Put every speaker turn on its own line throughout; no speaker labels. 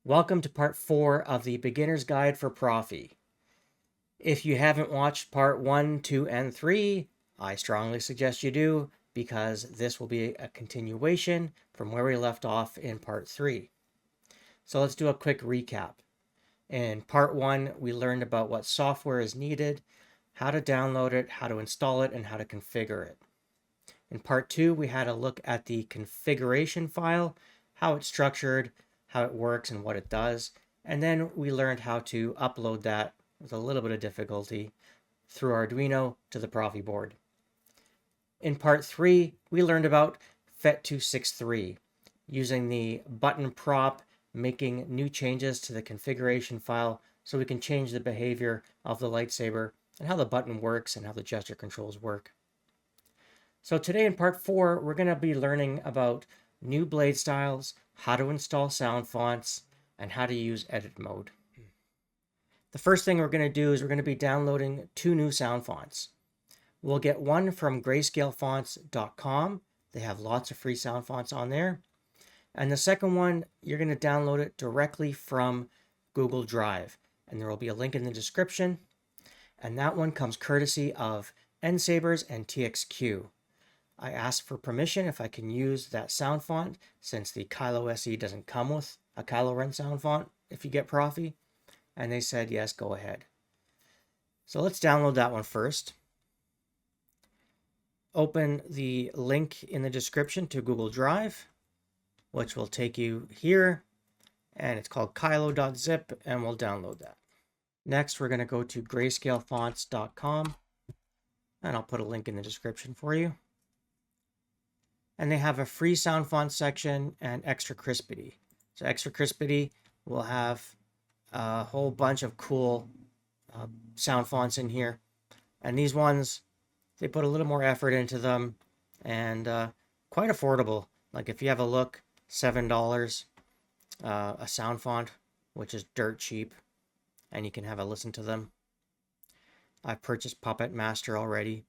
Welcome to part 4 of the Beginner's Guide for Proffie. If you haven't watched part 1, 2, and 3, I strongly suggest you do because this will be a continuation from where we left off in part 3. So let's do a quick recap. In part 1, we learned about what software is needed, how to download it, how to install it, and how to configure it. In part 2, we had a look at the configuration file, how it's structured, how it works, and what it does. And then we learned how to upload that with a little bit of difficulty through Arduino to the Proffie board. In part 3, we learned about Fett263, using the button prop, making new changes to the configuration file so we can change the behavior of the lightsaber and how the button works and how the gesture controls work. So today in part 4, we're going to be learning about new blade styles, how to install Soundfonts, and how to use edit mode. The first thing we're going to do is we're going to be downloading 2 new Soundfonts. We'll get one from GreyscaleFonts.com. They have lots of free Soundfonts on there. And the second one, you're going to download it directly from Google Drive. And there will be a link in the description. And that one comes courtesy of Sabers and TXQ. I asked for permission if I can use that sound font since the Kylo SE doesn't come with a Kylo Ren sound font if you get Proffie. And they said, yes, go ahead. So let's download that one first. Open the link in the description to Google Drive, which will take you here. And it's called kylo.zip, and we'll download that. Next, we're going to go to grayscalefonts.com. And I'll put a link in the description for you. And they have a free sound font section and extra crispity. So extra crispity will have a whole bunch of cool sound fonts in here. And these ones, they put a little more effort into them and quite affordable. Like if you have a look, $7 a sound font, which is dirt cheap. And you can have a listen to them. I've purchased Puppet Master already.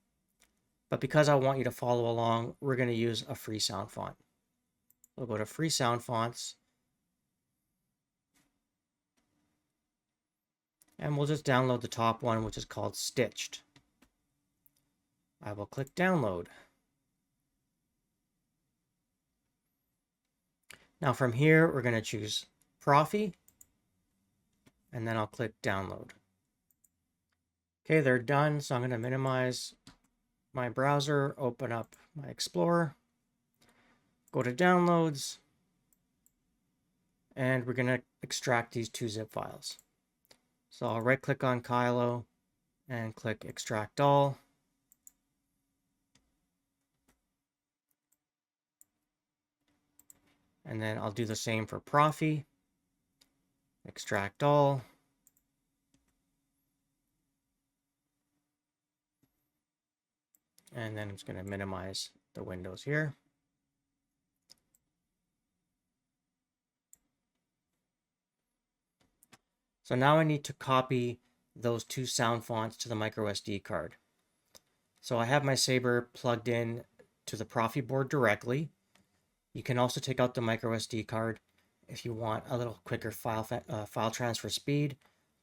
But because I want you to follow along, we're going to use a free sound font. We'll go to free sound fonts. And we'll just download the top one, which is called Stitched. I will click download. Now from here, we're going to choose Proffie. And then I'll click download. Okay, they're done. So I'm going to minimize my browser, open up my Explorer, go to downloads, and we're going to extract these 2 zip files. So I'll right click on Kylo and click extract all. And then I'll do the same for Proffie, extract all. And then I'm just going to minimize the windows here. So now I need to copy those 2 sound fonts to the MicroSD card. So I have my Saber plugged in to the Proffie board directly. You can also take out the MicroSD card if you want a little quicker file transfer speed,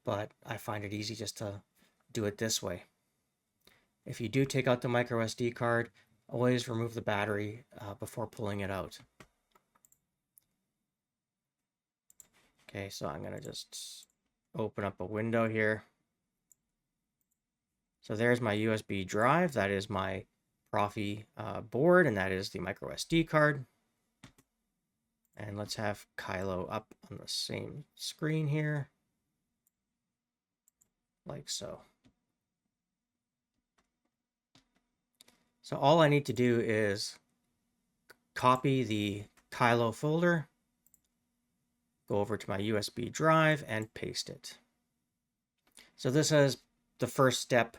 but I find it easy just to do it this way. If you do take out the MicroSD card, always remove the battery before pulling it out. Okay, so I'm going to just open up a window here. So there's my USB drive. That is my Proffie board, and that is the MicroSD card. And let's have Kylo up on the same screen here, like so. So all I need to do is copy the Kylo folder, go over to my USB drive, and paste it. So this is the first step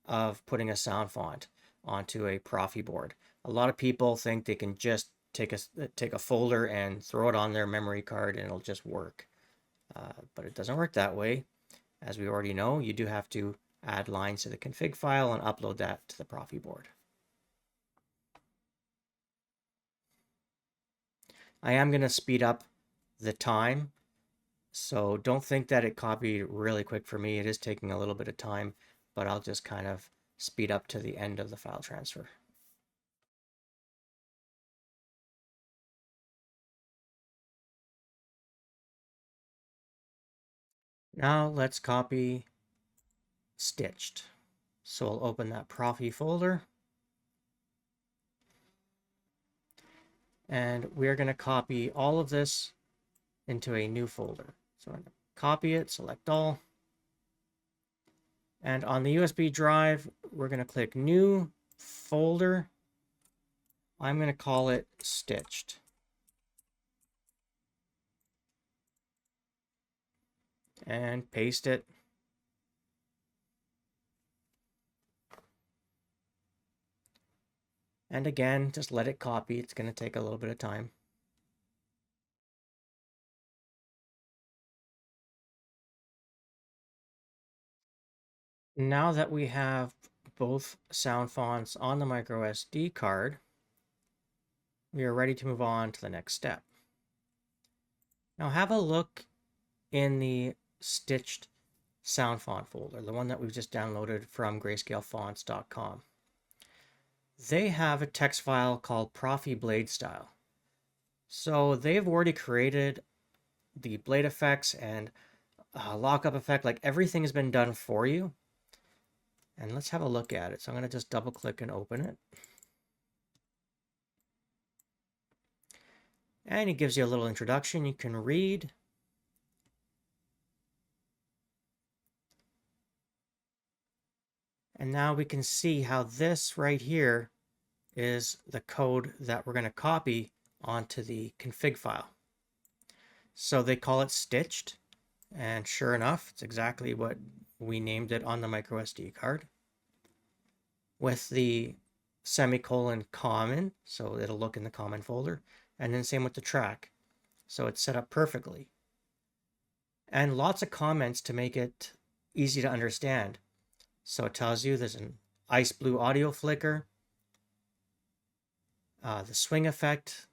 of putting a sound font onto a Proffie board. A lot of people think they can just take a folder and throw it on their memory card and it'll just work. But it doesn't work that way. As we already know, you do have to add lines to the config file and upload that to the Proffie board. I am going to speed up the time So don't think that it copied really quick for me. It is taking a little bit of time, but I'll just kind of speed up to the end of the file transfer. Now let's copy stitched. So I'll open that Proffie folder. And we're going to copy all of this into a new folder. So I'm going to copy it, select all. And on the USB drive, we're going to click New Folder. I'm going to call it Stitched. And paste it. And again, just let it copy. It's going to take a little bit of time. Now that we have both Soundfonts on the microSD card, we are ready to move on to the next step. Now have a look in the stitched Soundfont folder, the one that we've just downloaded from GreyscaleFonts.com. They have a text file called Proffie bladestyle. So they've already created the blade effects and lockup effect, like everything has been done for you. And let's have a look at it. So I'm going to just double click and open it. And it gives you a little introduction you can read. And now we can see how this right here is the code that we're going to copy onto the config file. So they call it stitched. And sure enough, it's exactly what we named it on the microSD card. With the semicolon common, so it'll look in the common folder. And then same with the track. So it's set up perfectly. And lots of comments to make it easy to understand. So it tells you there's an ice blue audio flicker, the swing effect,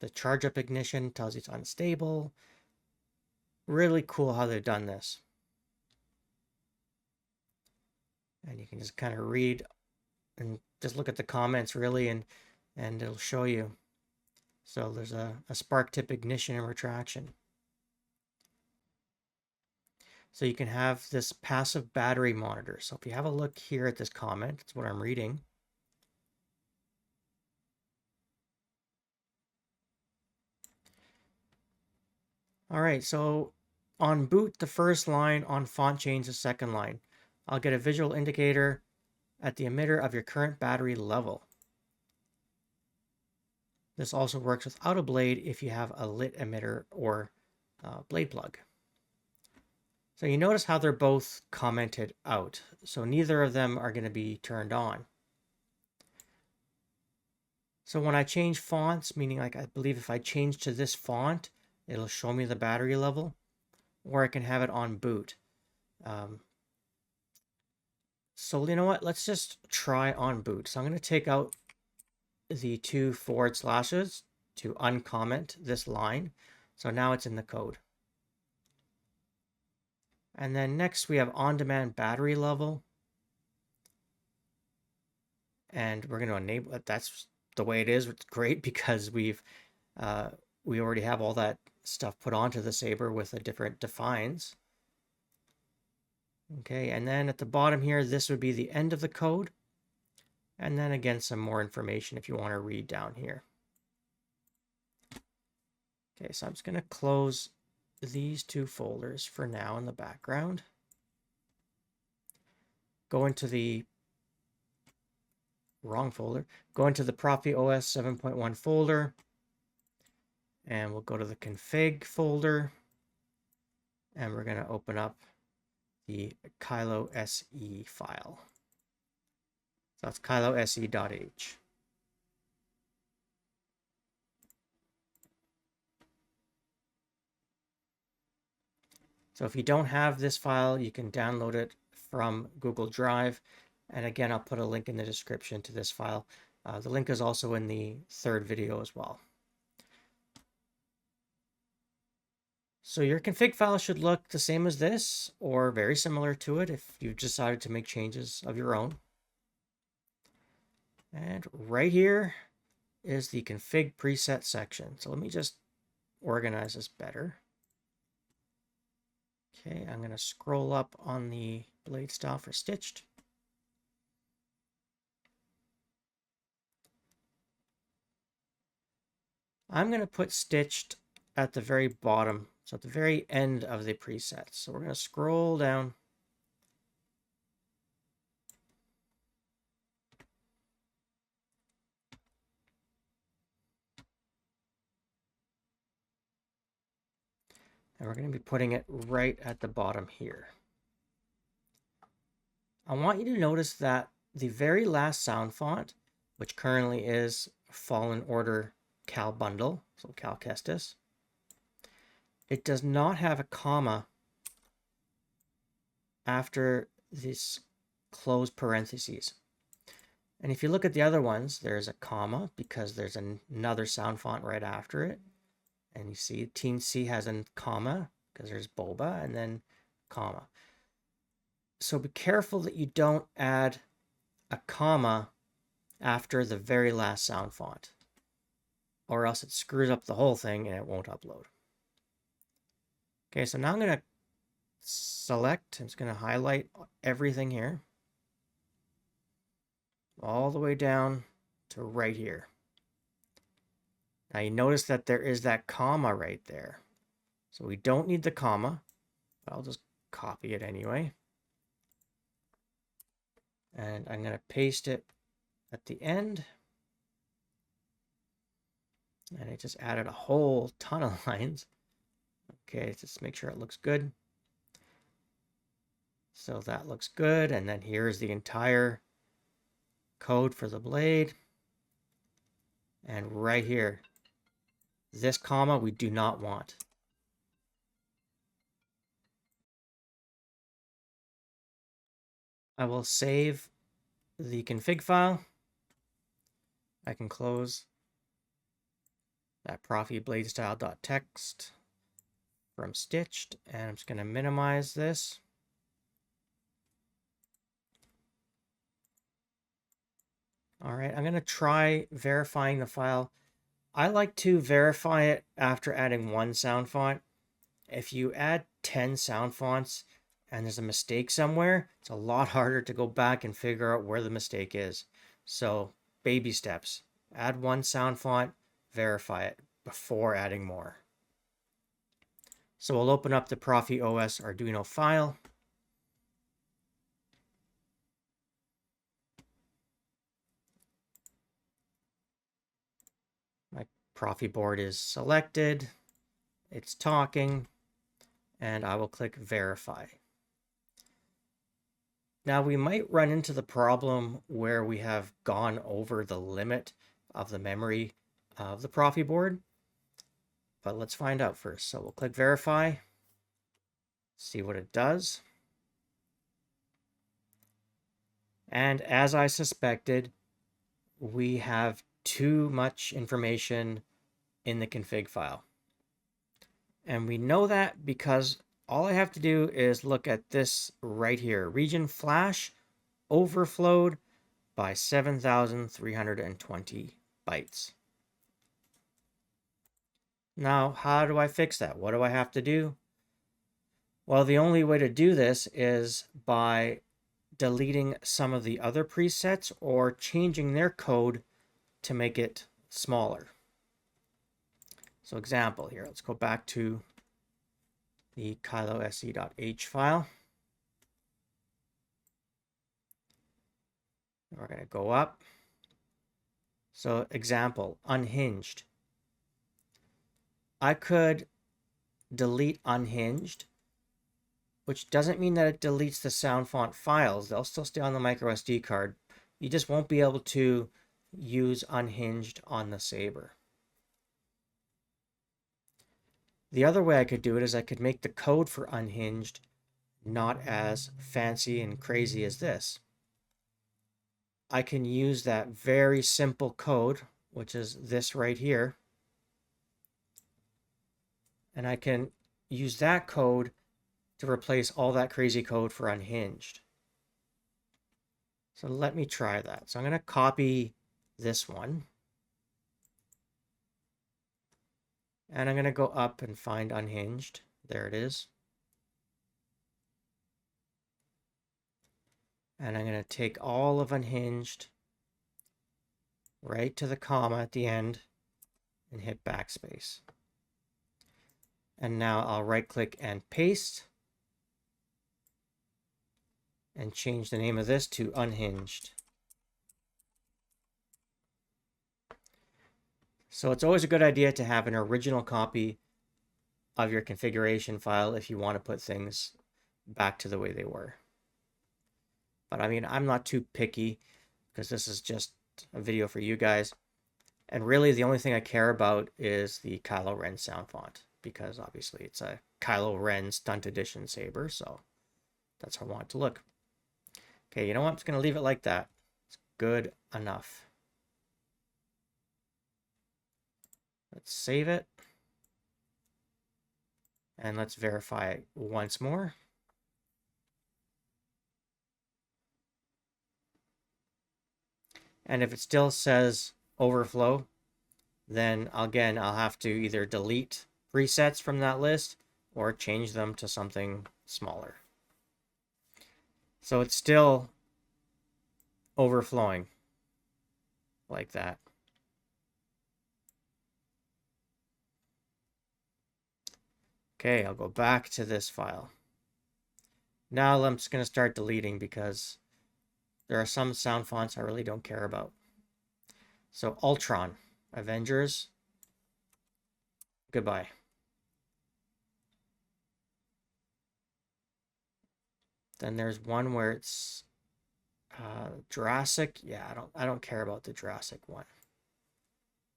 the charge up ignition tells you it's unstable. Really cool how they've done this. And you can just kind of read and just look at the comments really, and it'll show you. So there's a spark tip ignition and retraction. So you can have this passive battery monitor. So if you have a look here at this comment, it's what I'm reading. All right, so on boot, the first line, on font change, the second line. I'll get a visual indicator at the emitter of your current battery level. This also works without a blade if you have a lit emitter or blade plug. So you notice how they're both commented out. So neither of them are going to be turned on. So when I change fonts, meaning like I believe if I change to this font, it'll show me the battery level, or I can have it on boot. So you know what? Let's just try on boot. So I'm going to take out the 2 forward slashes to uncomment this line. So now it's in the code. And then next we have on-demand battery level. And we're going to enable it. That's the way it is. It's great because we already have all that stuff put onto the Saber with the different defines. Okay, and then at the bottom here, this would be the end of the code. And then again, some more information if you want to read down here. Okay, so I'm just going to close these 2 folders for now in the background. Go into the wrong folder. Go into the ProffieOS 7.1 folder. And we'll go to the config folder. And we're going to open up the Kylo SE file. So that's kylose.h. So if you don't have this file, you can download it from Google Drive. And again, I'll put a link in the description to this file. The link is also in the third video as well. So your config file should look the same as this or very similar to it if you've decided to make changes of your own. And right here is the config preset section. So let me just organize this better. Okay, I'm going to scroll up on the blade style for stitched. I'm going to put stitched at the very bottom, so at the very end of the presets. So we're going to scroll down. And we're going to be putting it right at the bottom here. I want you to notice that the very last sound font, which currently is Fallen Order Cal Bundle, so Cal Kestis, it does not have a comma after this closed parentheses. And if you look at the other ones, there's a comma because there's another sound font right after it. And you see Teen C has a comma because there's boba and then comma. So be careful that you don't add a comma after the very last sound font, or else it screws up the whole thing and it won't upload. Okay, so now I'm going to select, I'm just going to highlight everything here, all the way down to right here. Now you notice that there is that comma right there. So we don't need the comma, but I'll just copy it anyway. And I'm going to paste it at the end. And it just added a whole ton of lines. Okay, just make sure it looks good. So that looks good. And then here's the entire code for the blade. And right here, this comma we do not want. I will save the config file. I can close that Proffie bladestyle.txt from stitched, and I'm just going to minimize this. All right, I'm going to try verifying the file. I like to verify it after adding one sound font. If you add 10 sound fonts and there's a mistake somewhere, it's a lot harder to go back and figure out where the mistake is. So baby steps. Add one sound font, verify it before adding more. So we'll open up the ProffieOS Arduino file. My Proffie board is selected. It's talking, and I will click verify. Now we might run into the problem where we have gone over the limit of the memory of the Proffie board, but let's find out first. So we'll click verify, see what it does. And as I suspected, we have too much information in the config file. And we know that because all I have to do is look at this right here. Region flash overflowed by 7,320 bytes. Now, how do I fix that? What do I have to do? Well, the only way to do this is by deleting some of the other presets or changing their code to make it smaller. So example here, let's go back to the KyloSE.h file. We're going to go up. So example, unhinged. I could delete unhinged, which doesn't mean that it deletes the sound font files. They'll still stay on the microSD card. You just won't be able to use unhinged on the Saber. The other way I could do it is I could make the code for unhinged not as fancy and crazy as this. I can use that very simple code, which is this right here, and I can use that code to replace all that crazy code for unhinged. So let me try that. So I'm going to copy this one. And I'm going to go up and find unhinged. There it is. And I'm going to take all of unhinged right to the comma at the end and hit backspace. And now I'll right click and paste and change the name of this to unhinged. So it's always a good idea to have an original copy of your configuration file if you want to put things back to the way they were. But I mean, I'm not too picky because this is just a video for you guys. And really the only thing I care about is the Kylo Ren sound font, because obviously it's a Kylo Ren Stunt Edition Saber, so that's how I want it to look. Okay, you know what? I'm just going to leave it like that. It's good enough. Let's save it. And let's verify it once more. And if it still says overflow, then again, I'll have to either delete presets from that list or change them to something smaller. So it's still overflowing like that. Okay, I'll go back to this file. Now I'm just going to start deleting because there are some sound fonts I really don't care about. So Ultron, Avengers, goodbye. Then there's one where it's Jurassic. Yeah, I don't care about the Jurassic one.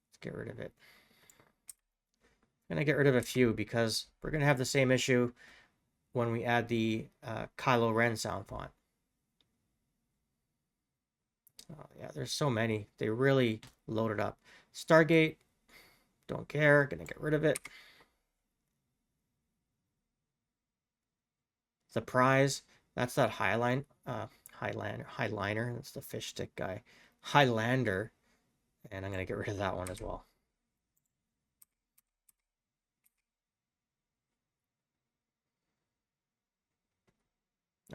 Let's get rid of it. I'm gonna get rid of a few because we're gonna have the same issue when we add the Kylo Ren sound font. Oh, yeah, there's so many. They really loaded up. Stargate, don't care. Gonna get rid of it. The Prize, that's that Highliner. That's the fish stick guy. Highlander, and I'm gonna get rid of that one as well.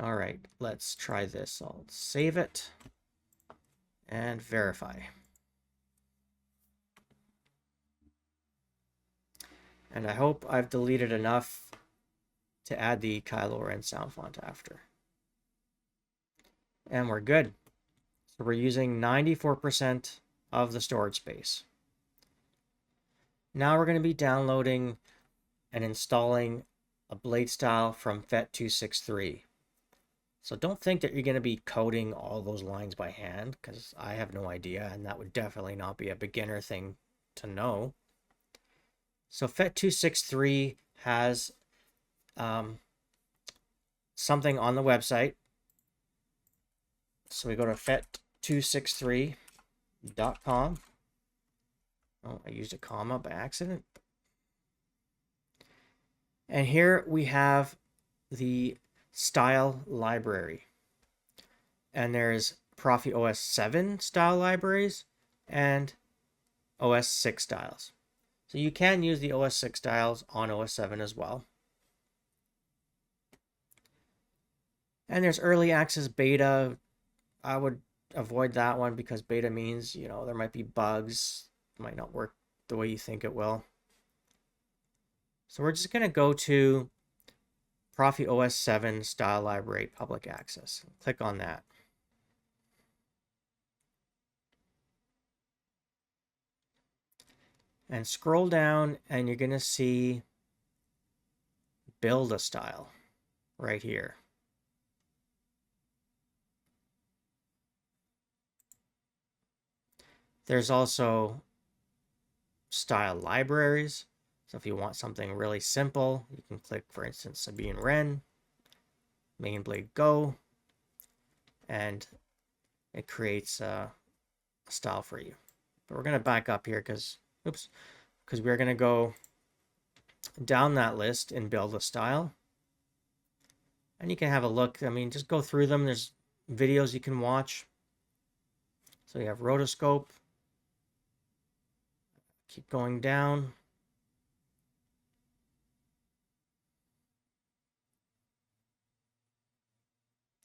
All right, let's try this. I'll save it and verify. And I hope I've deleted enough to add the Kylo Ren sound font after. And we're good. So we're using 94% of the storage space. Now we're going to be downloading and installing a bladestyle from Fett263. So don't think that you're going to be coding all those lines by hand, because I have no idea, and that would definitely not be a beginner thing to know. So Fett263 has something on the website. So we go to Fett263.com. Oh, I used a comma by accident. And here we have the style library. And there's ProffieOS7 style libraries and OS 6 styles. So you can use the OS 6 styles on OS 7 as well. And there's early access beta. I would avoid that one because beta means, you know, there might be bugs. It might not work the way you think it will. So we're just going to go to ProffieOS7 Style Library Public Access. Click on that. And scroll down and you're going to see Build a Style right here. There's also style libraries. So if you want something really simple, you can click, for instance, Sabine Wren, Main Blade Go, and it creates a style for you. But we're going to back up here because we're going to go down that list and build a style. And you can have a look. I mean, just go through them. There's videos you can watch. So you have rotoscope. Keep going down.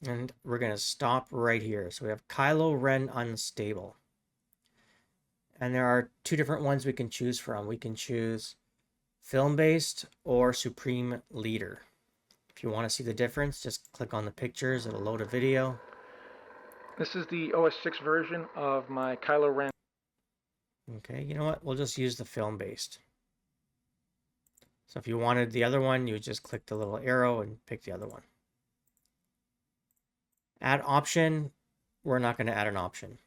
And we're going to stop right here. So we have Kylo Ren Unstable. And there are two different ones we can choose from. We can choose film-based or Supreme Leader. If you want to see the difference, just click on the pictures. It'll load a video.
This is the OS 6 version of my Kylo Ren.
Okay, you know what? We'll just use the film-based. So if you wanted the other one, you would just click the little arrow and pick the other one. Add option. We're not going to add an option.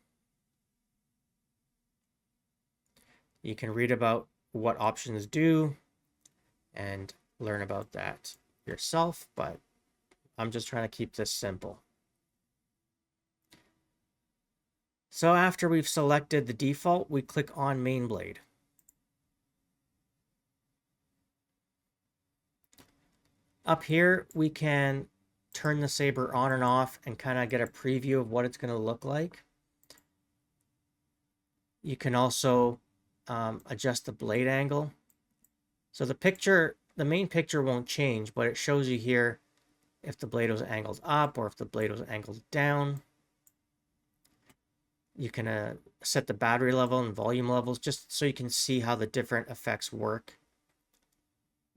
You can read about what options do and learn about that yourself, but I'm just trying to keep this simple. So after we've selected the default, we click on main blade. Up here, we can turn the saber on and off and kind of get a preview of what it's going to look like. You can also adjust the blade angle. So the main picture won't change, but it shows you here if the blade was angled up or if the blade was angled down. You can set the battery level and volume levels just so you can see how the different effects work.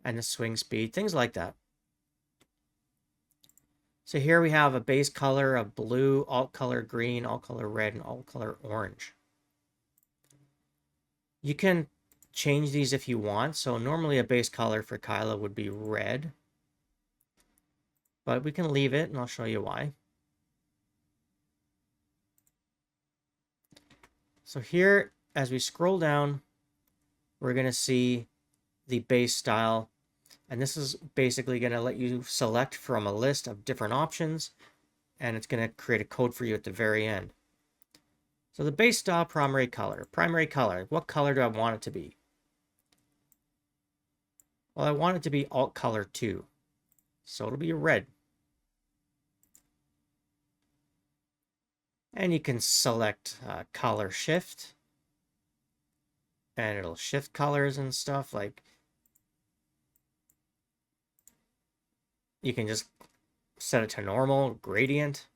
And the swing speed, things like that. So here we have a base color of blue, alt color green, alt color red, and alt color orange. You can change these if you want. So normally a base color for Kylo would be red. But we can leave it, and I'll show you why. So here, as we scroll down, we're going to see the base style. And this is basically going to let you select from a list of different options, and it's going to create a code for you at the very end. So the base style primary color. Primary color, what color do I want it to be? Well, I want it to be alt color 2. So it'll be red. And you can select color shift, and it'll shift colors and stuff. Like, you can just set it to normal, gradient.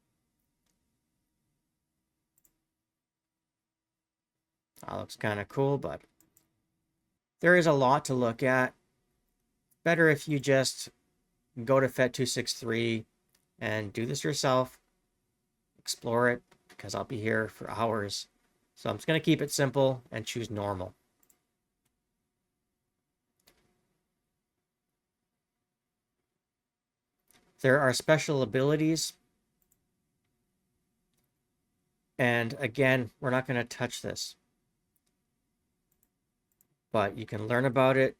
That looks kind of cool, but there is a lot to look at. Better if you just go to Fett263 and do this yourself. Explore it, because I'll be here for hours. So I'm just going to keep it simple and choose normal. There are special abilities. And again, we're not going to touch this. But you can learn about it.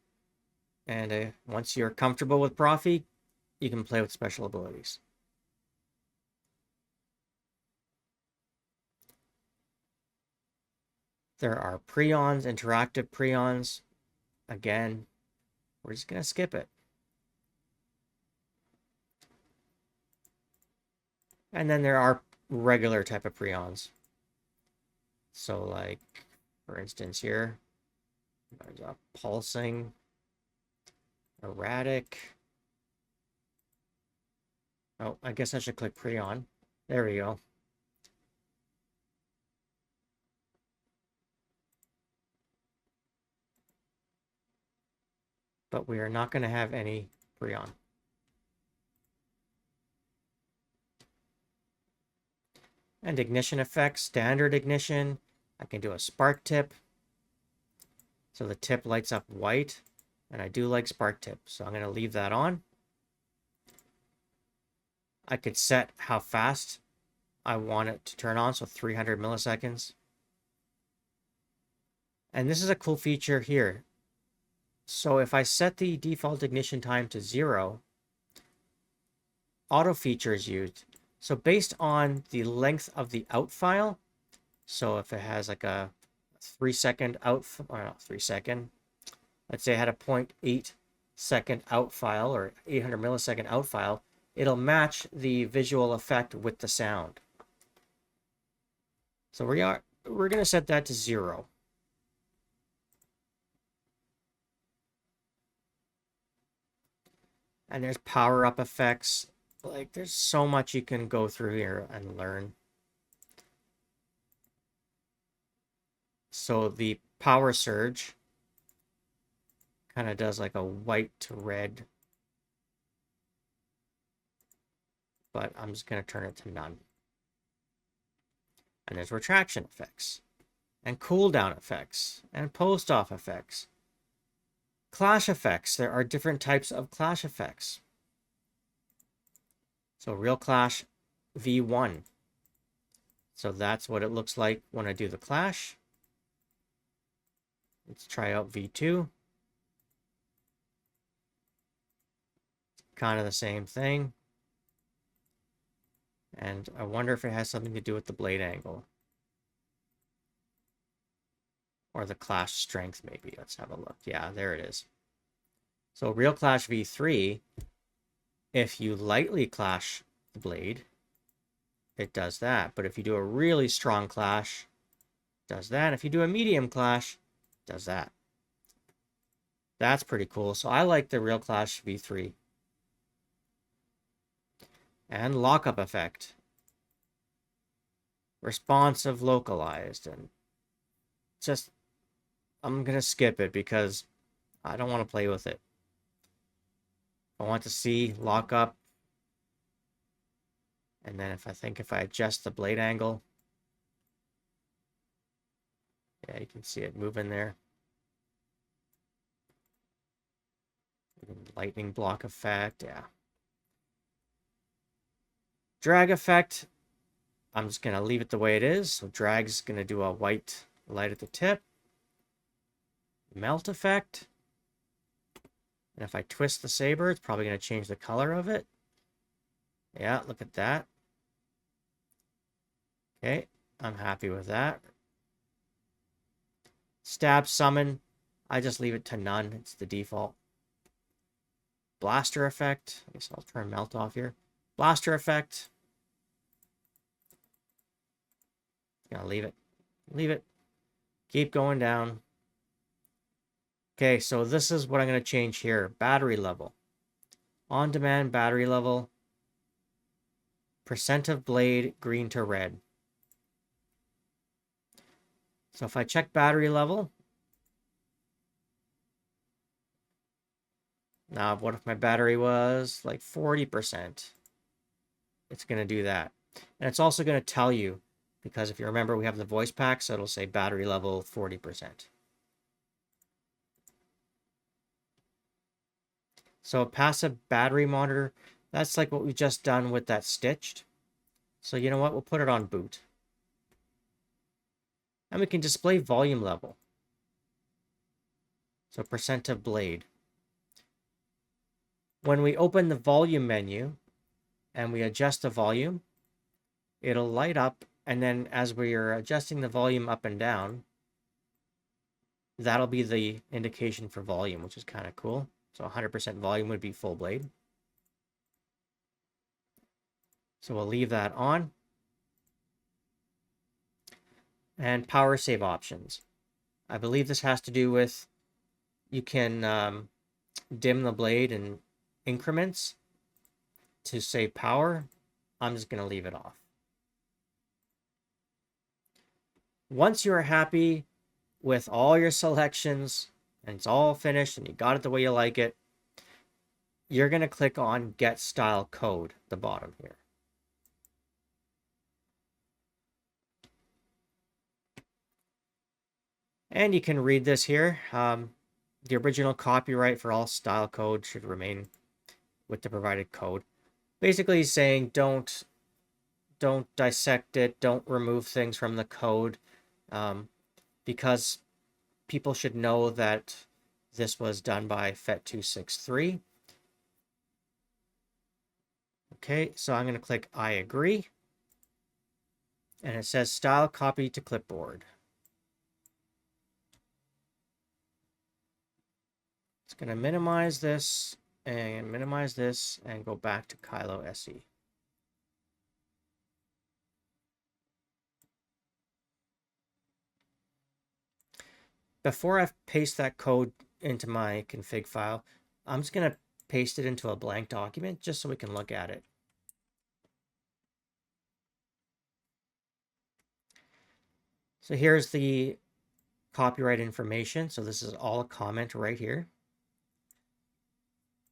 And once you're comfortable with Proffie, you can play with special abilities. There are preons, interactive preons. Again, we're just going to skip it. And then there are regular type of preons. So like, for instance here, there's a pulsing, erratic. Oh, I guess I should click preon. There we go. But we are not going to have any preon. And ignition effects, standard ignition. I can do a spark tip. So the tip lights up white. And I do like spark tip, so I'm going to leave that on. I could set how fast I want it to turn on, so 300 milliseconds. And this is a cool feature here. So if I set the default ignition time to 0, auto feature is used. So based on the length of the out file, so if it has like a 3 second out, or not 3 second, let's say I had a 0.8 millisecond out file or 800 millisecond out file, it'll match the visual effect with the sound. So we're going to set that to 0. And there's power up effects. Like, there's so much you can go through here and learn. So the power surge kind of does like a white to red. But I'm just going to turn it to none. And there's retraction effects. And cooldown effects. And post-off effects. Clash effects. There are different types of clash effects. So real clash V1. So that's what it looks like when I do the clash. Let's try out V2. Kind of the same thing. And I wonder if it has something to do with the blade angle. Or the clash strength, maybe. Let's have a look. Yeah, there it is. So real clash V3, if you lightly clash the blade, it does that. But if you do a really strong clash, it does that. If you do a medium clash, it does that. That's pretty cool. So I like the real clash V3. And lockup effect. Responsive localized. And just, I'm going to skip it because I don't want to play with it. I want to see lockup. And then if I adjust the blade angle. Yeah, you can see it moving there. Lightning block effect, yeah. Drag effect, I'm just going to leave it the way it is. So drag's going to do a white light at the tip. Melt effect. And if I twist the saber, it's probably going to change the color of it. Yeah, look at that. Okay, I'm happy with that. Stab summon, I just leave it to none. It's the default. Blaster effect. I guess I'll turn melt off here. Blaster effect. Yeah, leave it. Leave it. Keep going down. Okay, so this is what I'm going to change here. Battery level. On-demand battery level. Percent of blade, green to red. So if I check battery level. Now, what if my battery was like 40%? It's going to do that. And it's also going to tell you, because if you remember, we have the voice pack, so it'll say battery level 40%. So a passive battery monitor, that's like what we've just done with that stitched. So you know what? We'll put it on boot. And we can display volume level. So percent of blade. When we open the volume menu and we adjust the volume, it'll light up. And then as we are adjusting the volume up and down, that'll be the indication for volume, which is kind of cool. So 100% volume would be full blade. So we'll leave that on. And power save options. I believe this has to do with you can dim the blade in increments to save power. I'm just going to leave it off. Once you are happy with all your selections and it's all finished and you got it the way you like it, you're going to click on Get Style Code at the bottom here. And you can read this here. The original copyright for all style code should remain with the provided code. Basically saying don't dissect it, don't remove things from the code, because people should know that this was done by Fett263. Okay, so I'm going to click I agree. And it says style copy to clipboard. It's going to minimize this and go back to Kylo SE. Before I paste that code into my config file, I'm just going to paste it into a blank document just so we can look at it. So here's the copyright information. So this is all a comment right here.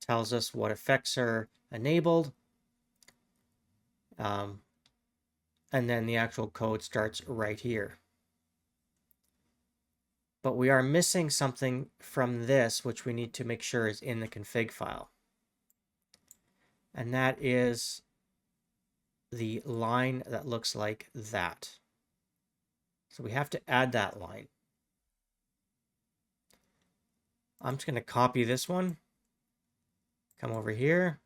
Tells us what effects are enabled. And then the actual code starts right here. But we are missing something from this, which we need to make sure is in the config file. And that is the line that looks like that. So we have to add that line. I'm just going to copy this one, come over here,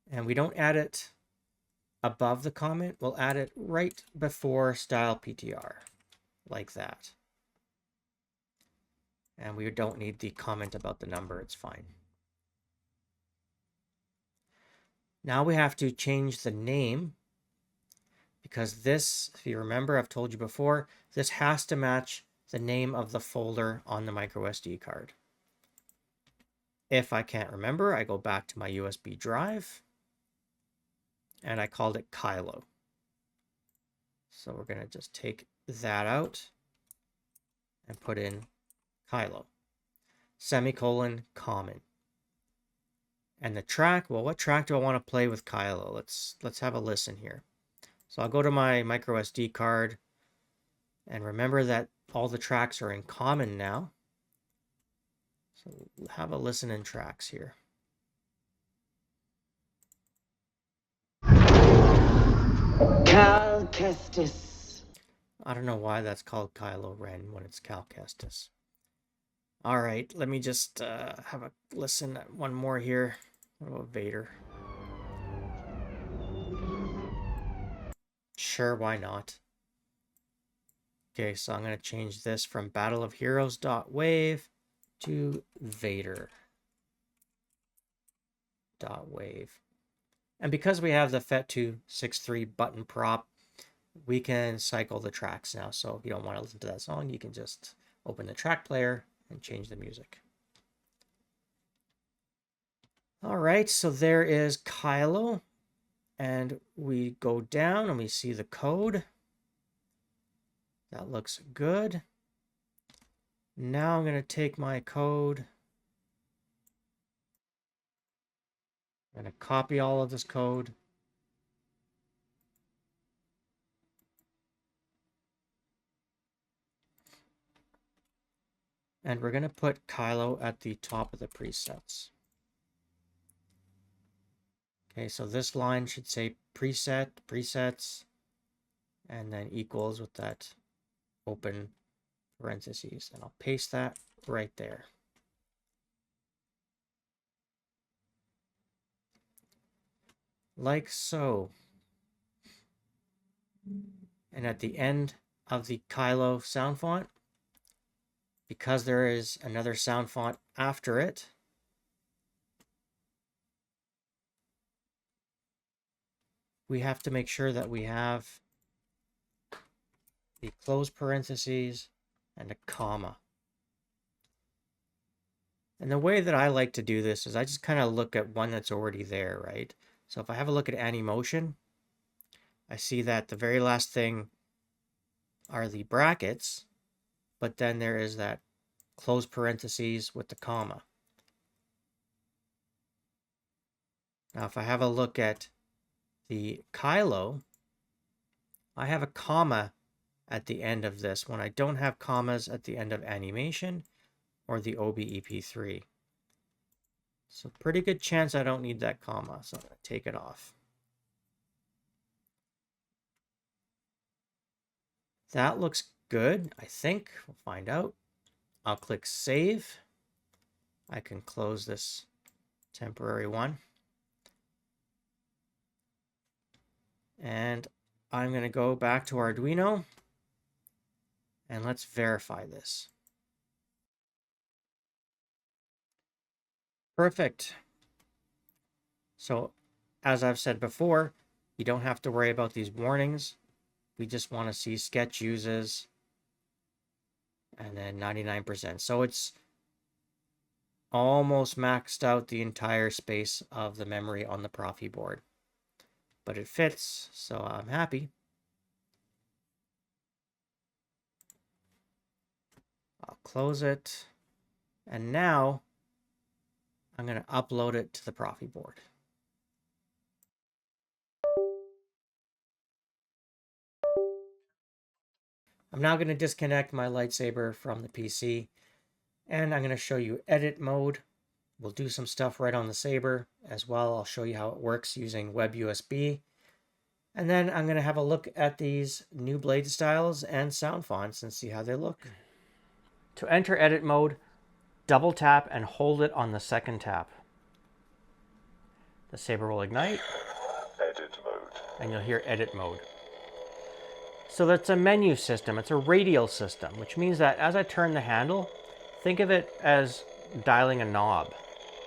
and we don't add it above the comment. We'll add it right before style PTR, like that. And we don't need the comment about the number, it's fine. Now we have to change the name, because this, if you remember, I've told you before, this has to match the name of the folder on the microSD card. If I can't remember, I go back to my USB drive, and I called it Kylo. So we're going to just take that out and put in Kylo, semicolon, common. And the track, well, what track do I want to play with Kylo? Let's have a listen here. So I'll go to my microSD card, and remember that all the tracks are in common now. So we'll have a listen in tracks here.
Cal Kestis.
I don't know why that's called Kylo Ren when it's Cal Kestis. All right, let me just have a listen at one more here. What about Vader? Sure, why not? Okay, so I'm going to change this from Battle of Heroes.wave to Vader.wave. And because we have the Fett263 button prop, we can cycle the tracks now. So if you don't want to listen to that song, you can just open the track player and change the music. All right, so there is Kylo. And we go down and we see the code. That looks good. Now I'm going to take my code. I'm going to copy all of this code. And we're going to put Kylo at the top of the presets. Okay, so this line should say preset, presets, and then equals with that open parentheses. And I'll paste that right there. Like so. And at the end of the Kylo sound font, because there is another sound font after it, we have to make sure that we have the close parentheses and a comma. And the way that I like to do this is I just kind of look at one that's already there, right? So if I have a look at Anymotion, I see that the very last thing are the brackets, but then there is that close parentheses with the comma. Now if I have a look at the Kylo, I have a comma at the end of this when I don't have commas at the end of animation or the OBEP3. So pretty good chance I don't need that comma, so I'm going to take it off. That looks good, I think. We'll find out. I'll click Save. I can close this temporary one. And I'm going to go back to Arduino. And let's verify this. Perfect. So, as I've said before, you don't have to worry about these warnings. We just want to see sketch uses and then 99%. So it's almost maxed out the entire space of the memory on the Proffie board. But it fits, so I'm happy. I'll close it. And now I'm going to upload it to the Proffie board. I'm now going to disconnect my lightsaber from the PC, and I'm going to show you edit mode. We'll do some stuff right on the saber as well. I'll show you how it works using WebUSB. And then I'm going to have a look at these new blade styles and Soundfonts and see how they look. To enter edit mode, double tap and hold it on the second tap. The saber will ignite.
Edit mode.
And you'll hear edit mode. So that's a menu system. It's a radial system, which means that as I turn the handle, think of it as dialing a knob.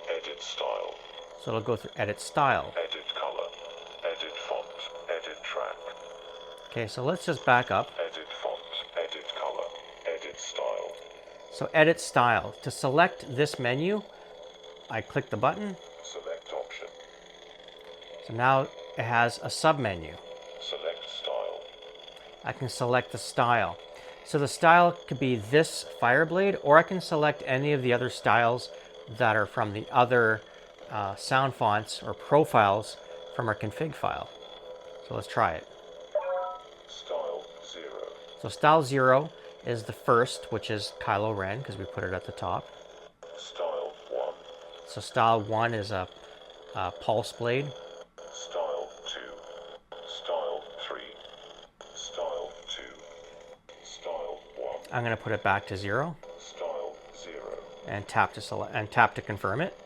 Edit style.
So it'll go through edit style.
Edit color. Edit font. Edit track.
Okay, so let's just back up.
Edit font. Edit color. Edit style.
So edit style. To select this menu, I click the button.
Select option.
So now it has a submenu.
Select style.
I can select the style. So the style could be this Fireblade, or I can select any of the other styles that are from the other Soundfonts or profiles from our config file. So let's try it.
Style 0.
So style 0 is the first, which is Kylo Ren, because we put it at the top.
Style 1.
So style 1 is a pulse blade.
Style 2. Style 3. Style 2. Style 1.
I'm going to put it back to 0
Style 0.
and tap to select and tap to confirm it.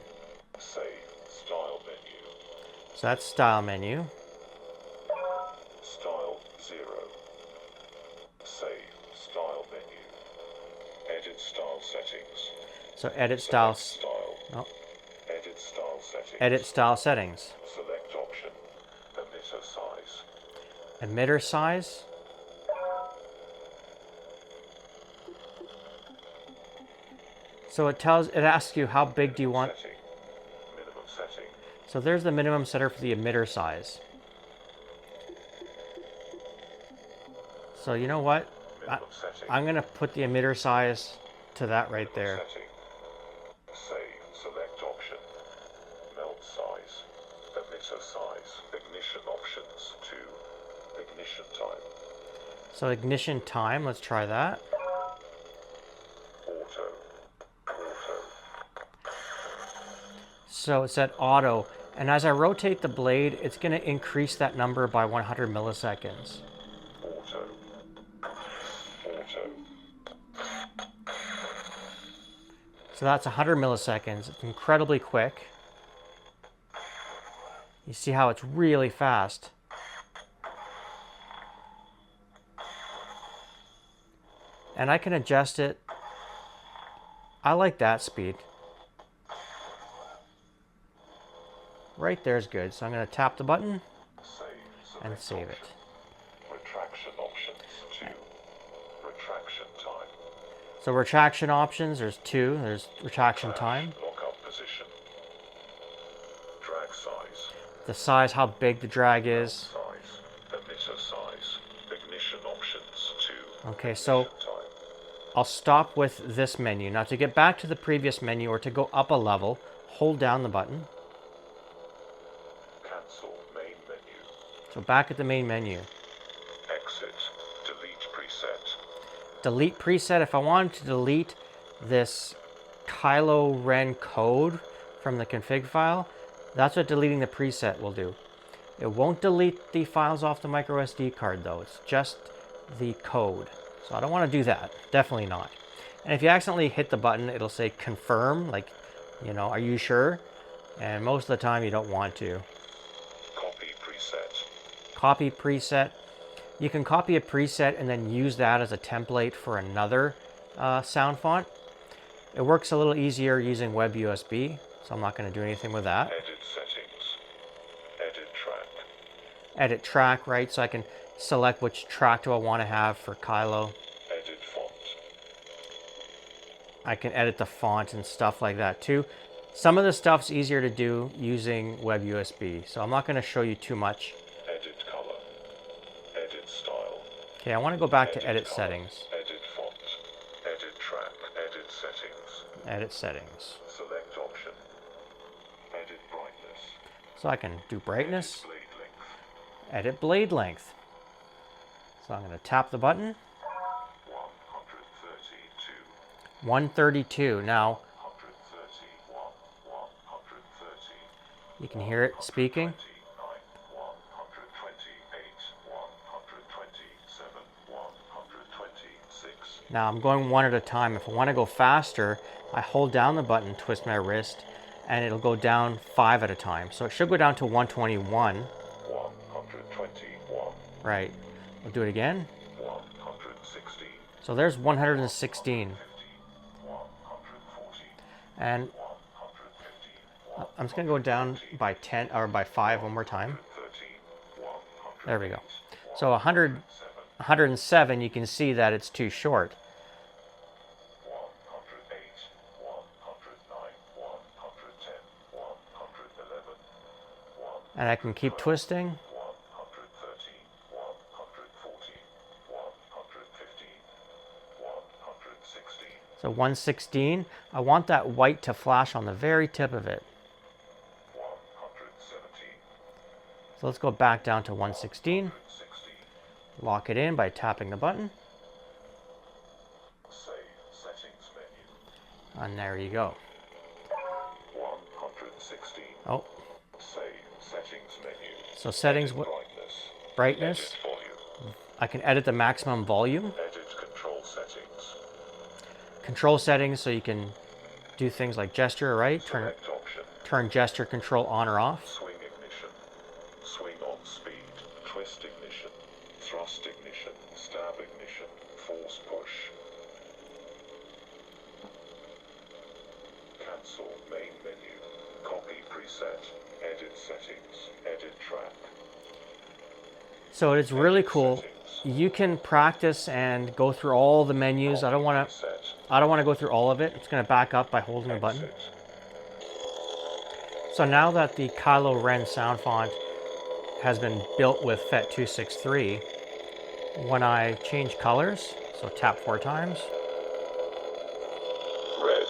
Save style menu.
So that's style menu.
Style 0. Save style menu. Edit style settings.
So edit style.
Style.
Oh,
Edit style settings.
edit style settings.
Select option. Emitter size.
Emitter size. So it asks you how big do you want.
Setting. Minimum setting.
So there's the minimum setter for the emitter size. So you know what?
Minimum setting.
I'm going to put the emitter size to that right there.
Setting. Save. Select option. Melt size. Emitter size. Ignition options 2. Ignition time.
So ignition time, let's try that.
Auto. Auto.
So it said auto, and as I rotate the blade, it's going to increase that number by 100 milliseconds.
Auto. Auto.
So that's 100 milliseconds. It's incredibly quick. You see how it's really fast. And I can adjust it. I like that speed. Right there is good. So I'm going to tap the button
Save.
and save it.
Retraction options 2. Retraction time.
So retraction options, there's 2. There's retraction time.
Lockup position. Drag size.
The size, how big the drag is.
Size. Emitter size. Ignition options 2.
Okay, so
Ignition time.
I'll stop with this menu. Now to get back to the previous menu or to go up a level, hold down the button.
Cancel main menu.
So back at the main menu.
Exit. Delete preset.
Delete preset. If I wanted to delete this Kylo Ren code from the config file, that's what deleting the preset will do. It won't delete the files off the microSD card though. It's just the code. So I don't want to do that. Definitely not. And if you accidentally hit the button, it'll say confirm, like, you know, are you sure? And most of the time you don't want to.
Copy preset.
Copy preset. You can copy a preset and then use that as a template for another sound font. It works a little easier using WebUSB, so I'm not going to do anything with that.
Edit settings. Edit track.
Edit track, right? So I can select which track do I want to have for Kylo.
Edit font.
I can edit the font and stuff like that too. Some of the stuff's easier to do using WebUSB, so I'm not going to show you too much.
Edit color. Edit style.
Okay, I want to go back to edit
color.
settings.
Edit font. Edit track. Edit settings.
Edit settings.
Select option. Edit brightness.
So I can do brightness,
Blade length.
edit blade length. So I'm going to tap the button.
132.
132. Now
131. 130.
you can hear it speaking.
128. 127. 126.
Now I'm going one at a time. If I want to go faster, I hold down the button, twist my wrist, and it'll go down 5 at a time. So it should go down to 121.
121.
Right. We'll do it again.
116.
So there's 116.
140.
And
150.
I'm just going to go down by 10 or by 5 one more time.
13.
There we go. So 107, you can see that it's too short.
108. 109. 110. 111.
And I can keep twisting.
113. 114. 115. 116.
So 116. I want that white to flash on the very tip of it.
117.
So let's go back down to 116.
16.
Lock it in by tapping the button.
Save settings menu.
And there you go.
116.
Oh,
Save settings menu.
so settings,
Brightness.
brightness.
Edit volume.
I can edit the maximum volume.
Edit control settings.
Control settings, so you can do things like gesture, right?
Select option.
Turn gesture control on or off.
Swing ignition. Swing on speed. Twist ignition. Thrust ignition. Stab ignition. Force push. Cancel main menu. Copy preset. Edit settings. Edit track.
So it's really cool. You can practice and go through all the menus. I don't want to go through all of it. It's going to back up by holding the button. So now that the Kylo Ren sound font has been built with Fett263, when I change colors, so tap 4 times,
Red,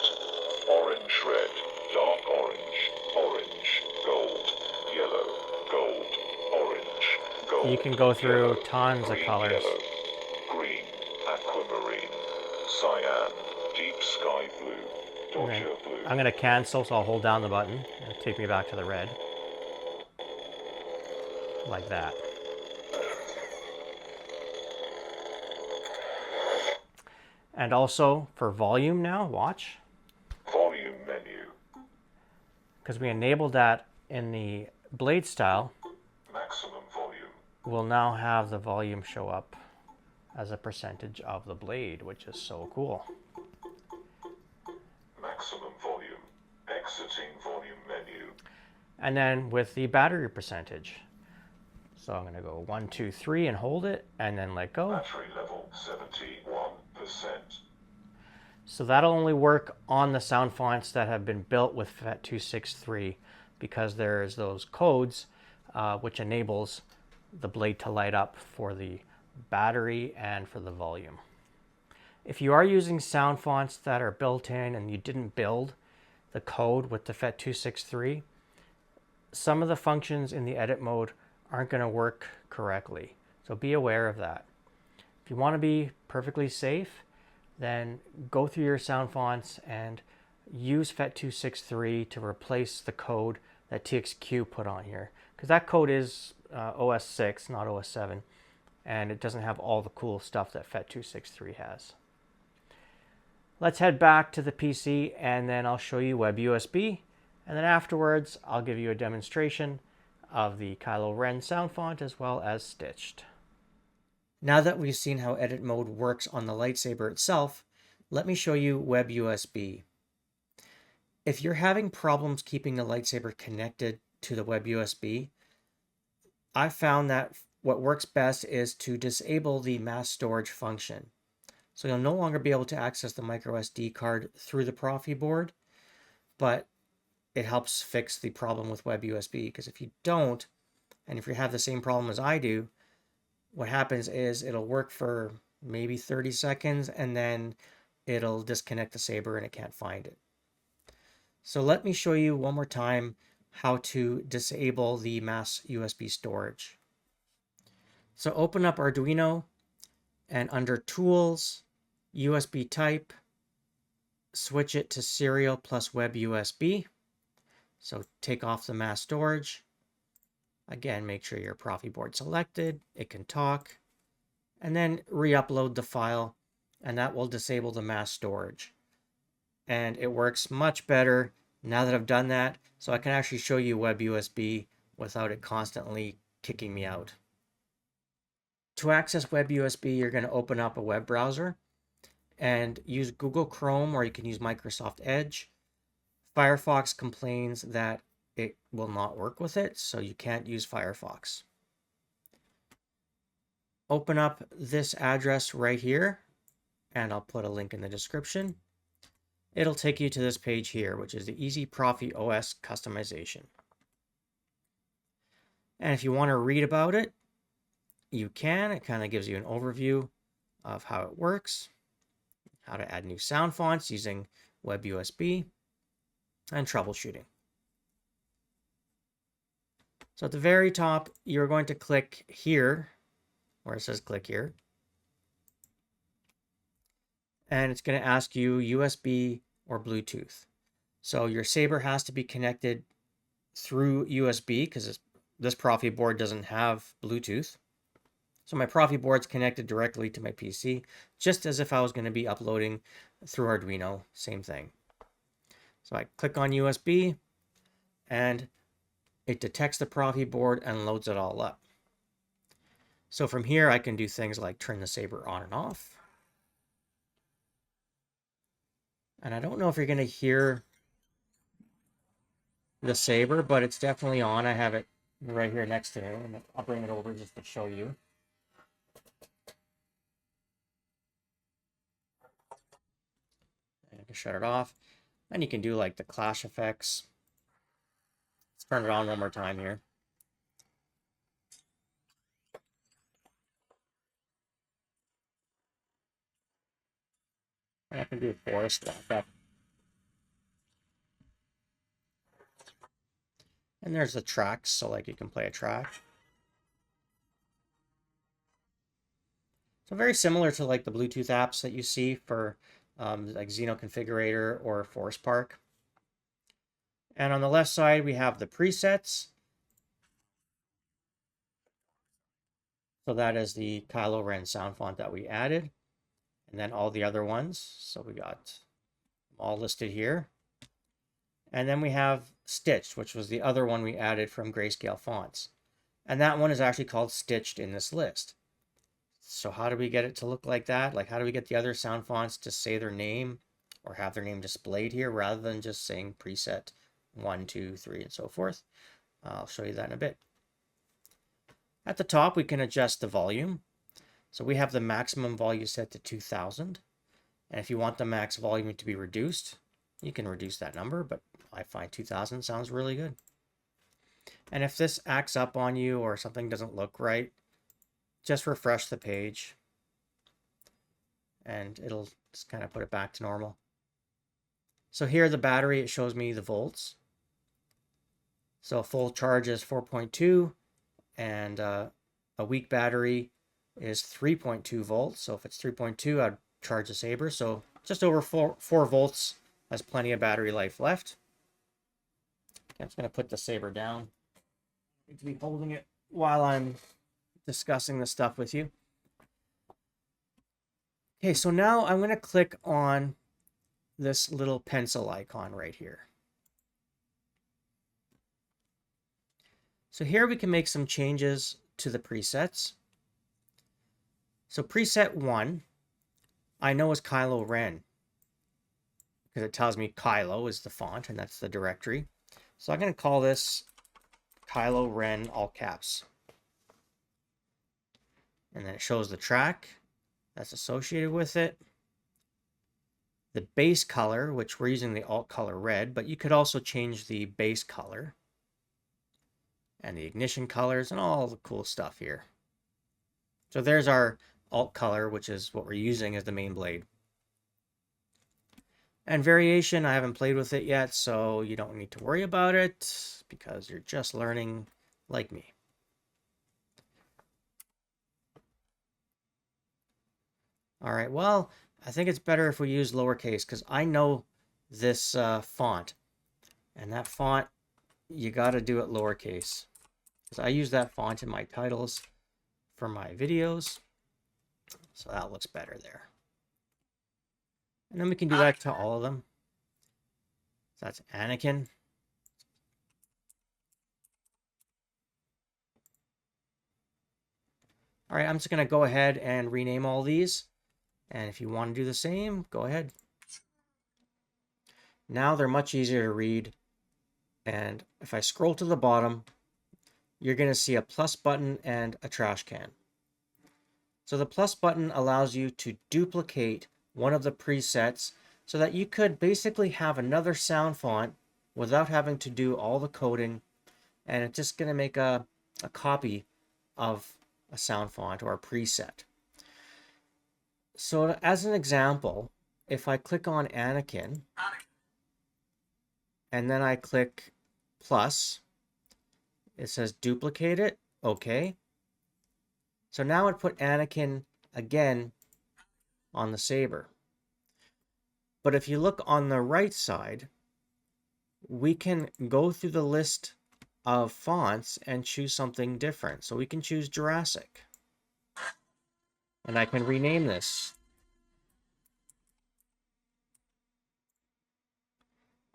orange, red, dark orange, orange, gold, yellow, gold, orange, gold.
you can go through
yellow,
tons of
green,
colors.
Yellow, green, aquamarine, cyan, deep sky blue, Dodger blue.
I'm going to cancel, so I'll hold down the button. It'll take me back to the red. Like that. And also for volume now, watch.
Volume menu.
Because we enabled that in the blade style,
Maximum volume.
we'll now have the volume show up as a percentage of the blade, which is so cool.
Maximum volume. Exiting volume menu.
And then with the battery percentage. So I'm going to go 1, 2, 3 and hold it and then let go.
Battery level 71%.
So that'll only work on the sound fonts that have been built with Fett263 because there's those codes which enables the blade to light up for the battery and for the volume. If you are using sound fonts that are built in and you didn't build the code with the Fett263, some of the functions in the edit mode aren't going to work correctly. So be aware of that. If you want to be perfectly safe, then go through your sound fonts and use Fett263 to replace the code that TXQ put on here. Because that code is OS 6, not OS 7, and it doesn't have all the cool stuff that Fett263 has. Let's head back to the PC and then I'll show you WebUSB, and then afterwards I'll give you a demonstration of the Kylo Ren sound font as well as Stitched. Now that we've seen how edit mode works on the lightsaber itself, let me show you WebUSB. If you're having problems keeping the lightsaber connected to the WebUSB, I found that what works best is to disable the mass storage function. So you'll no longer be able to access the microSD card through the Proffie board, but it helps fix the problem with WebUSB, because if you don't, and if you have the same problem as I do, what happens is it'll work for maybe 30 seconds and then it'll disconnect the Saber and it can't find it. So let me show you one more time how to disable the mass USB storage. So open up Arduino and under Tools, USB Type, switch it to Serial plus WebUSB. So take off the mass storage. Again, make sure your Proffie board selected, it can talk, and then re-upload the file, and that will disable the mass storage. And it works much better now that I've done that, so I can actually show you WebUSB without it constantly kicking me out. To access WebUSB, you're going to open up a web browser and use Google Chrome, or you can use Microsoft Edge. Firefox complains that it will not work with it, so you can't use Firefox. Open up this address right here, and I'll put a link in the description. It'll take you to this page here, which is the Easy ProffieOS Customization. And if you want to read about it, you can. It kind of gives you an overview of how it works, how to add new sound fonts using WebUSB, and troubleshooting. So at the very top, you're going to click here, where it says click here. And it's going to ask you USB or Bluetooth. So your Saber has to be connected through USB, because this Proffie board doesn't have Bluetooth. So my Proffie board's connected directly to my PC, just as if I was going to be uploading through Arduino, same thing. So I click on USB, and it detects the Proffie board and loads it all up. So from here, I can do things like turn the Saber on and off. And I don't know if you're going to hear the Saber, but it's definitely on. I have it right here next to me, and I'll bring it over just to show you. And I can shut it off. And you can do like the clash effects. Let's turn it on one more time here. And I can do a forest walk. And there's the tracks, so like you can play a track. So very similar to like the Bluetooth apps that you see for like Xeno Configurator or Forest Park. And on the left side, we have the presets. So that is the Kylo Ren sound font that we added. And then all the other ones. So we got them all listed here. And then we have Stitched, which was the other one we added from Greyscale Fonts. And that one is actually called Stitched in this list. So how do we get it to look like that? Like, how do we get the other sound fonts to say their name or have their name displayed here rather than just saying preset 1, 2, 3, and so forth? I'll show you that in a bit. At the top, we can adjust the volume. So we have the maximum volume set to 2000. And if you want the max volume to be reduced, you can reduce that number, but I find 2000 sounds really good. And if this acts up on you or something doesn't look right, just refresh the page and it'll just kind of put it back to normal. So here the battery, it shows me the volts. So a full charge is 4.2 and a weak battery is 3.2 volts. So if it's 3.2, I'd charge the Saber. So just over 4 volts has plenty of battery life left. Okay, I'm just going to put the Saber down. I need to be holding it while I'm discussing this stuff with you. Okay, so now I'm going to click on this little pencil icon right here. So here we can make some changes to the presets. So preset 1, I know is Kylo Ren. because it tells me Kylo is the font, and that's the directory. So I'm going to call this Kylo Ren, all caps. And then it shows the track that's associated with it. The base color, which we're using the alt color red, but you could also change the base color. And the ignition colors and all the cool stuff here. So there's our alt color, which is what we're using as the main blade. And variation, I haven't played with it yet, so you don't need to worry about it because you're just learning like me. All right, well, I think it's better if we use lowercase because I know this font. And that font, you got to do it lowercase. Because I use that font in my titles for my videos. So that looks better there. And then we can do that to all of them. So that's Anakin. All right, I'm just going to go ahead and rename all these. And if you want to do the same, go ahead. Now they're much easier to read. And if I scroll to the bottom, you're going to see a plus button and a trash can. So the plus button allows you to duplicate one of the presets so that you could basically have another sound font without having to do all the coding, and it's just going to make a copy of a sound font or a preset. So as an example, if I click on Anakin and then I click plus, it says duplicate it, okay. So now it put Anakin again on the Saber. But if you look on the right side, we can go through the list of fonts and choose something different. So we can choose Jurassic. And I can rename this.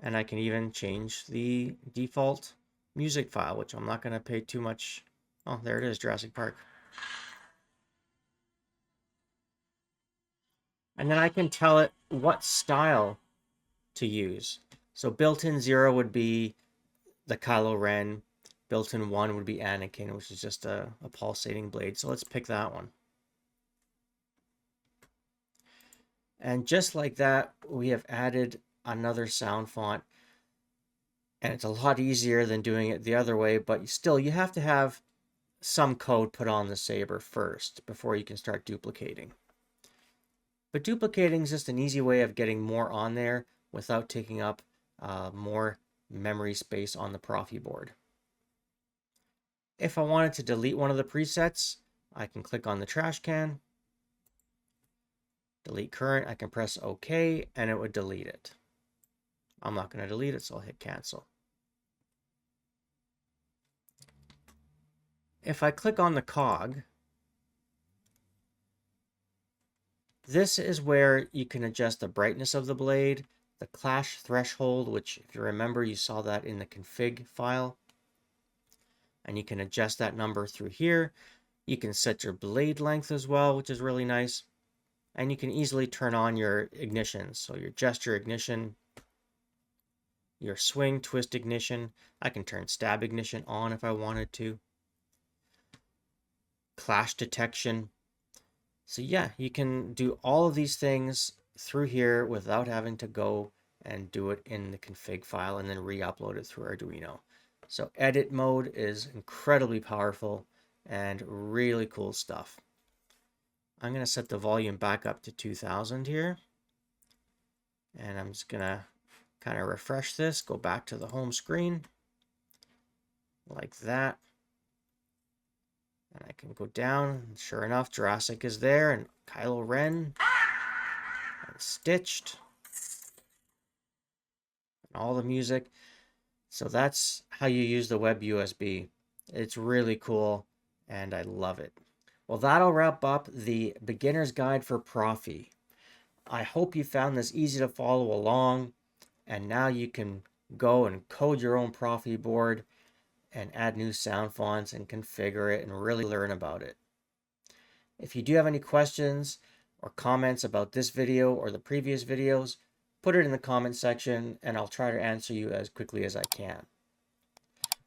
And I can even change the default music file, which I'm not going to pay too much. Oh, there it is, Jurassic Park. And then I can tell it what style to use. So built-in 0 would be the Kylo Ren. Built-in 1 would be Anakin, which is just a pulsating blade. So let's pick that one. And just like that, we have added another sound font. And it's a lot easier than doing it the other way, but still you have to have some code put on the Saber first before you can start duplicating. But duplicating is just an easy way of getting more on there without taking up more memory space on the Proffie board. If I wanted to delete one of the presets, I can click on the trash can, delete current, I can press OK, and it would delete it. I'm not going to delete it, so I'll hit cancel. If I click on the cog, this is where you can adjust the brightness of the blade, the clash threshold, which if you remember, you saw that in the config file. And you can adjust that number through here. You can set your blade length as well, which is really nice. And you can easily turn on your ignition. So your gesture ignition, your swing twist ignition. I can turn stab ignition on if I wanted to. Clash detection. So yeah, you can do all of these things through here without having to go and do it in the config file and then re-upload it through Arduino. So edit mode is incredibly powerful and really cool stuff. I'm going to set the volume back up to 2000 here. And I'm just going to kind of refresh this, go back to the home screen like that. And I can go down, and sure enough, Jurassic is there, and Kylo Ren, and Stitched, and all the music. So that's how you use the WebUSB. It's really cool, and I love it. Well, that'll wrap up the beginner's guide for Proffie. I hope you found this easy to follow along, and now you can go and code your own Proffie board and add new sound fonts and configure it and really learn about it. If you do have any questions or comments about this video or the previous videos, put it in the comment section and I'll try to answer you as quickly as I can.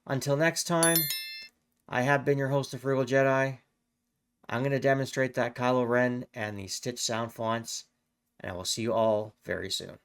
Until next time, I have been your host, the Frugal Jedi. I'm going to demonstrate that Kylo Ren and the Stitch sound fonts, and I will see you all very soon.